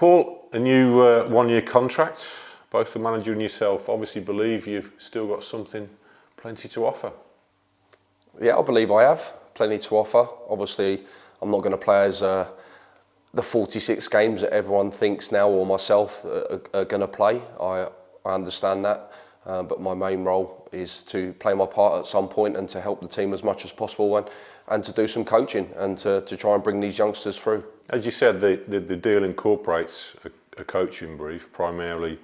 Paul, a new one-year contract. Both the manager and yourself obviously believe you've still got something plenty to offer. Yeah, I believe I have plenty to offer. Obviously, I'm not going to play as the 46 games that everyone thinks now or myself are going to play. I understand that, but my main role is to play my part at some point and to help the team as much as possible and to do some coaching and to try and bring these youngsters through. As you said, the deal incorporates a coaching brief primarily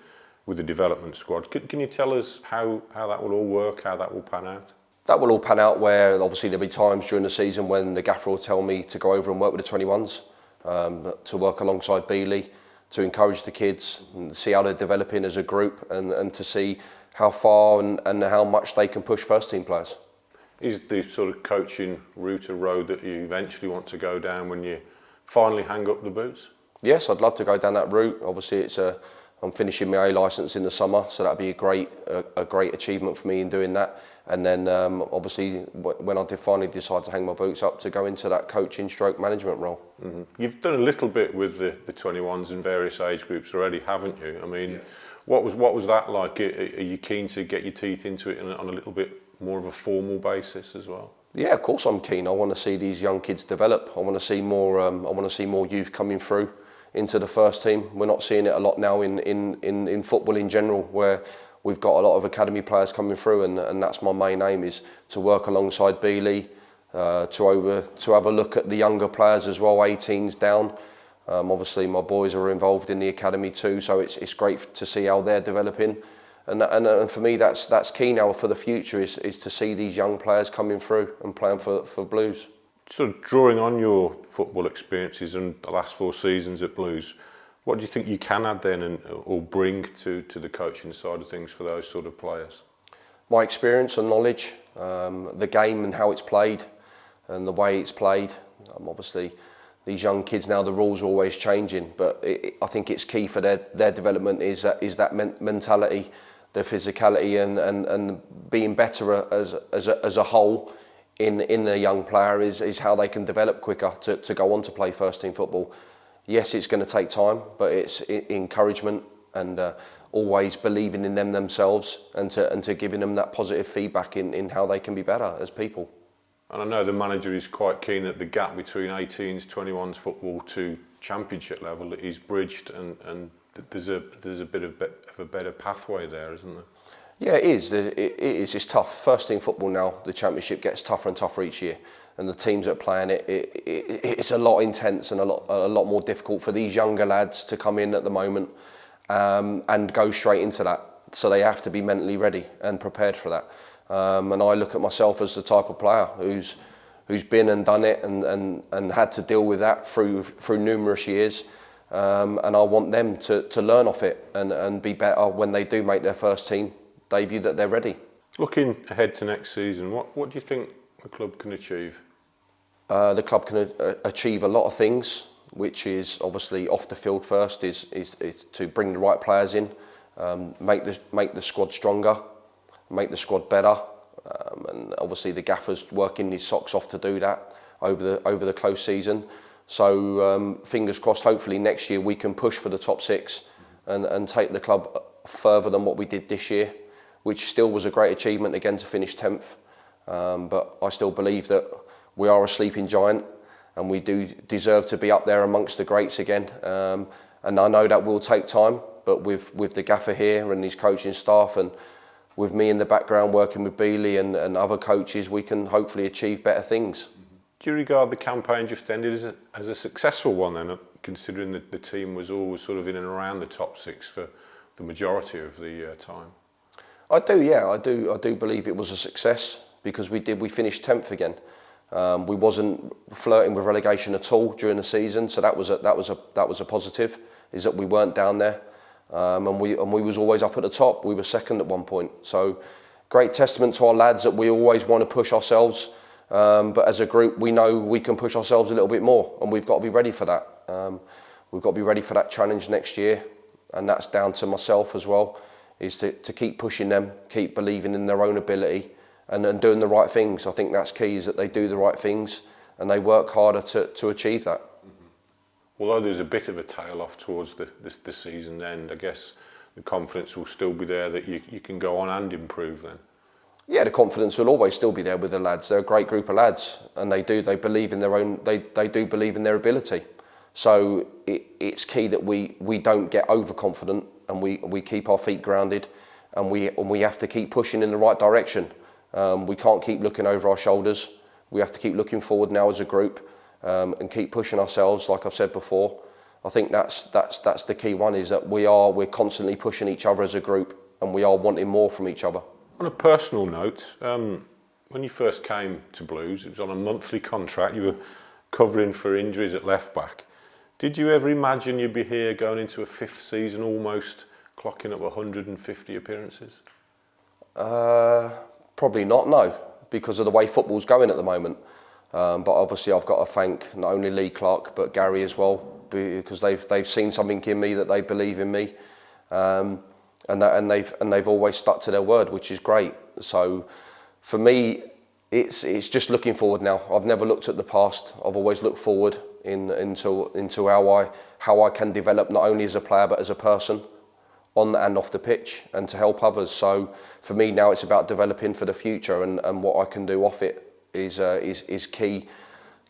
with the development squad. Can you tell us how that will all work, how that will pan out? That will all pan out where obviously there'll be times during the season when the gaffer will tell me to go over and work with the 21s, to work alongside Beeley, to encourage the kids and see how they're developing as a group and to see how far and how much they can push first team players. Is the sort of coaching route a road that you eventually want to go down when you finally hang up the boots? Yes, I'd love to go down that route. Obviously I'm finishing my A licence in the summer, so that'd be a great achievement for me in doing that. And then obviously when I finally decide to hang my boots up, to go into that coaching stroke management role. Mm-hmm. You've done a little bit with the 21s in various age groups already, haven't you? I mean, yeah. What was that like? Are you keen to get your teeth into it on a little bit more of a formal basis as well? Yeah, of course I'm keen. I want to see these young kids develop. I want to see more. I want to see more youth coming through into the first team. We're not seeing it a lot now in football in general, where we've got a lot of academy players coming through, and that's my main aim, is to work alongside Beeley, to have a look at the younger players as well, 18s down. Obviously my boys are involved in the academy too, so it's great to see how they're developing. And for me, that's key now for the future, is to see these young players coming through and playing for Blues. Sort of drawing on your football experiences and the last 4 seasons at Blues, what do you think you can add then or bring to the coaching side of things for those sort of players? My experience and knowledge, the game and how it's played and the way it's played. Obviously, these young kids now, the rules are always changing, but I think it's key for their development is that mentality, their physicality and being better as a whole in the young player is how they can develop quicker to go on to play first team football. Yes, it's going to take time, but it's encouragement and always believing in themselves and to giving them that positive feedback in how they can be better as people. And I know the manager is quite keen that the gap between 18s, 21s football to championship level is bridged, and there's a bit of a better pathway there, isn't there? Yeah, it is. It is. It's tough. First team football now, the championship gets tougher and tougher each year, and the teams that are playing it's a lot intense and a lot more difficult for these younger lads to come in at the moment and go straight into that. So they have to be mentally ready and prepared for that. And I look at myself as the type of player who's been and done it and had to deal with that through numerous years. And I want them to learn off it and be better when they do make their first team debut, that they're ready. Looking ahead to next season, what do you think the club can achieve? The club can achieve a lot of things, which is obviously off the field first, is to bring the right players in, make the squad stronger, make the squad better, and obviously the gaffer's working his socks off to do that over the close season. So fingers crossed, hopefully next year we can push for the top 6 and take the club further than what we did this year, which still was a great achievement again to finish 10th. But I still believe that we are a sleeping giant and we do deserve to be up there amongst the greats again. And I know that will take time, but with the gaffer here and his coaching staff and with me in the background working with Beeley and other coaches, we can hopefully achieve better things. Do you regard the campaign just ended as a successful one then, considering that the team was always sort of in and around the top 6 for the majority of the time? I do, yeah, I do believe it was a success because we finished 10th again. We wasn't flirting with relegation at all during the season, so that was a positive, is that we weren't down there, and we was always up at the top. We were second at one point, so great testament to our lads that we always want to push ourselves. But as a group, we know we can push ourselves a little bit more, and we've got to be ready for that. We've got to be ready for that challenge next year, and that's down to myself as well, is to keep pushing them, keep believing in their own ability, and doing the right things. I think that's key, is that they do the right things and they work harder to achieve that. although there's a bit of a tail off towards the season end, I guess the confidence will still be there that you can go on and improve then. Yeah, the confidence will always still be there with the lads. They're a great group of lads, and they believe in their own. They do believe in their ability. So it's key that we don't get overconfident, and we keep our feet grounded, and we have to keep pushing in the right direction. We can't keep looking over our shoulders. We have to keep looking forward now as a group, and keep pushing ourselves. Like I've said before, I think that's the key one, is that we're constantly pushing each other as a group, and we are wanting more from each other. On a personal note, when you first came to Blues, it was on a monthly contract. You were covering for injuries at left back. Did you ever imagine you'd be here going into a 5th season, almost clocking up 150 appearances? Probably not, no, because of the way football's going at the moment. But obviously I've got to thank not only Lee Clark but Gary as well, because they've seen something in me that they believe in me. And they've always stuck to their word, which is great. So for me, it's just looking forward now. I've never looked at the past. I've always looked forward into how I can develop not only as a player but as a person, on and off the pitch, and to help others. So for me now, it's about developing for the future, and what I can do off it is key.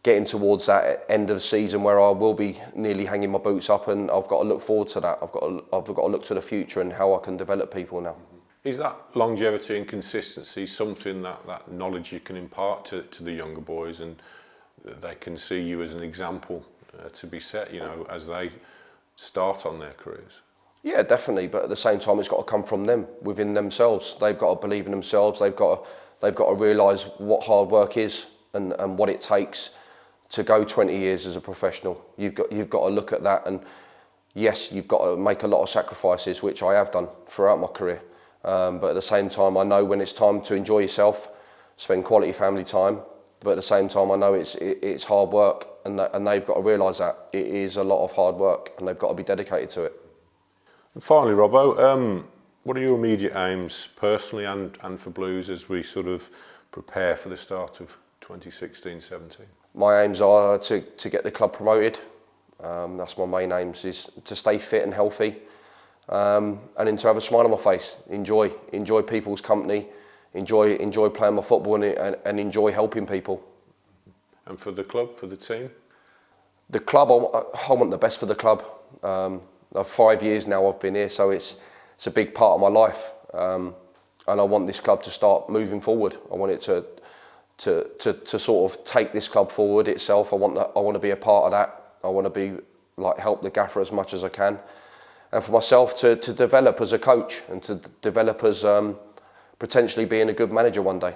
Getting towards that end of the season where I will be nearly hanging my boots up, and I've got to look forward to that. I've got to look to the future and how I can develop people now. Is that longevity and consistency something that knowledge you can impart to the younger boys, and they can see you as an example to be set, as they start on their careers? Yeah, definitely. But at the same time, it's got to come from them, within themselves. They've got to believe in themselves. They've got to realise what hard work is and what it takes to go 20 years as a professional. You've got to look at that, and yes, you've got to make a lot of sacrifices, which I have done throughout my career. But at the same time, I know when it's time to enjoy yourself, spend quality family time. But at the same time, I know it's hard work, and they've got to realise that it is a lot of hard work, and they've got to be dedicated to it. And finally, Robbo, what are your immediate aims personally and for Blues as we sort of prepare for the start of 2016-17? My aims are to get the club promoted. That's my main aims, is to stay fit and healthy, and then to have a smile on my face. Enjoy people's company, enjoy playing my football, and enjoy helping people. And for the club, for the team? The club, I want the best for the club. 5 years now I've been here, so it's a big part of my life, and I want this club to start moving forward. I want it to sort of take this club forward itself. I want to be a part of that. I want to help the gaffer as much as I can, and for myself to develop as a coach, and to develop as potentially being a good manager one day.